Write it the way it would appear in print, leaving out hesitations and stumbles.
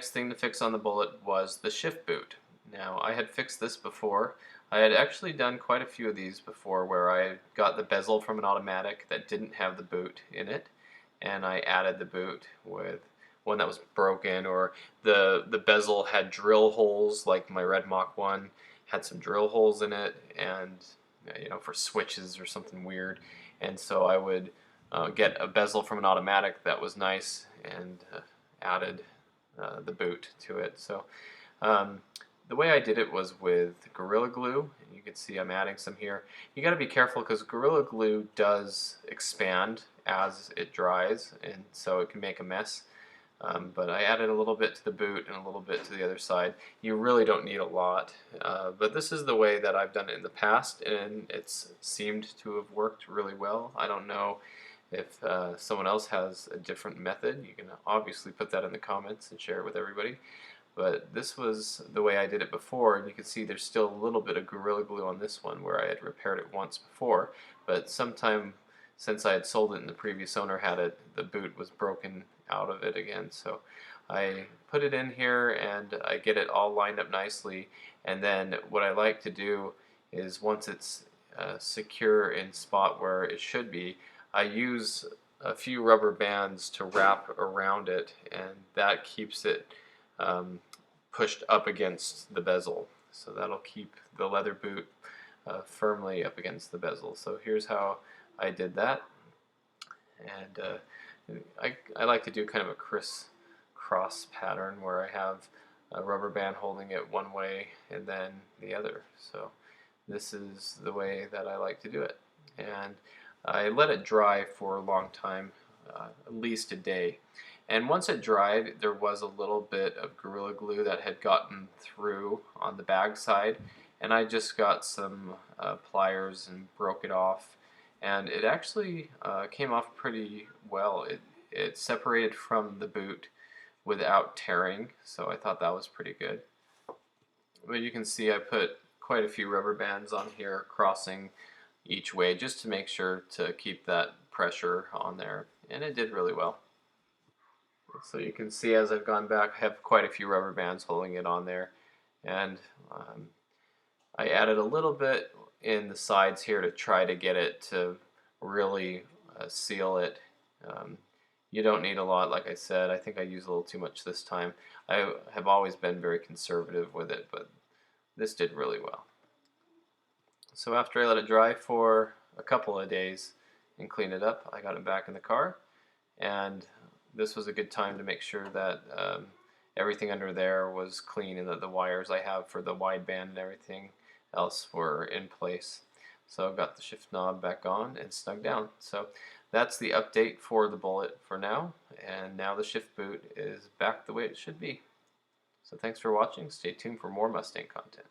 next thing to fix on the Bullitt was the shift boot. Now, I had fixed this before. I had actually done quite a few of these before where I got the bezel from an automatic that didn't have the boot in it, and I added the boot with one that was broken, or the bezel had drill holes, like my Red Mach one had some drill holes in it, and for switches or something weird. And so I would get a bezel from an automatic that was nice, and added the boot to it. So the way I did it was with Gorilla Glue, and you can see I'm adding some here. You got to be careful because Gorilla Glue does expand as it dries, and so it can make a mess. But I added a little bit to the boot and a little bit to the other side. You really don't need a lot, but this is the way that I've done it in the past, and it's seemed to have worked really well. I don't know if someone else has a different method. You can obviously put that in the comments and share it with everybody. But this was the way I did it before, and you can see there's still a little bit of Gorilla Glue on this one where I had repaired it once before, but sometime since I had sold it and the previous owner had it, the boot was broken out of it again. So I put it in here and I get it all lined up nicely, and then what I like to do is once it's secure in spot where it should be, I use a few rubber bands to wrap around it, and that keeps it pushed up against the bezel. So that'll keep the leather boot firmly up against the bezel. So here's how I did that. And I like to do kind of a crisscross pattern where I have a rubber band holding it one way and then the other. So this is the way that I like to do it. And I let it dry for a long time, at least a day. And once it dried, there was a little bit of Gorilla Glue that had gotten through on the bag side, and I just got some pliers and broke it off, and it actually came off pretty well. It separated from the boot without tearing, so I thought that was pretty good. But you can see I put quite a few rubber bands on here crossing each way just to make sure to keep that pressure on there, and it did really well. So you can see as I've gone back, I have quite a few rubber bands holding it on there, and I added a little bit in the sides here to try to get it to really seal it. You don't need a lot, like I said. I think I used a little too much this time. I have always been very conservative with it, but this did really well. So after I let it dry for a couple of days and clean it up, I got it back in the car, and this was a good time to make sure that everything under there was clean and that the wires I have for the wideband and everything else were in place. So I've got the shift knob back on and snug down. So that's the update for the Bullitt for now, and now the shift boot is back the way it should be. So thanks for watching. Stay tuned for more Mustang content.